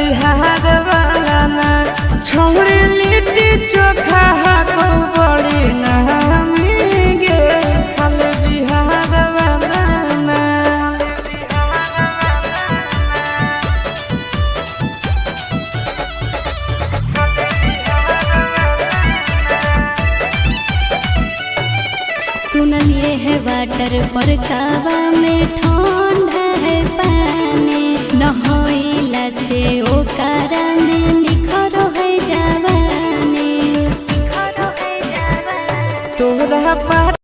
बिहार वाला ना छोड़ी लिट्टी चोखा को बड़ी नामी गे खाल बिहार वाला ना। सुनलिए है वाटर पर कावा में ठंडा है पानी नहइला से ओकरा में निखरो है जवानी। तोरा पाट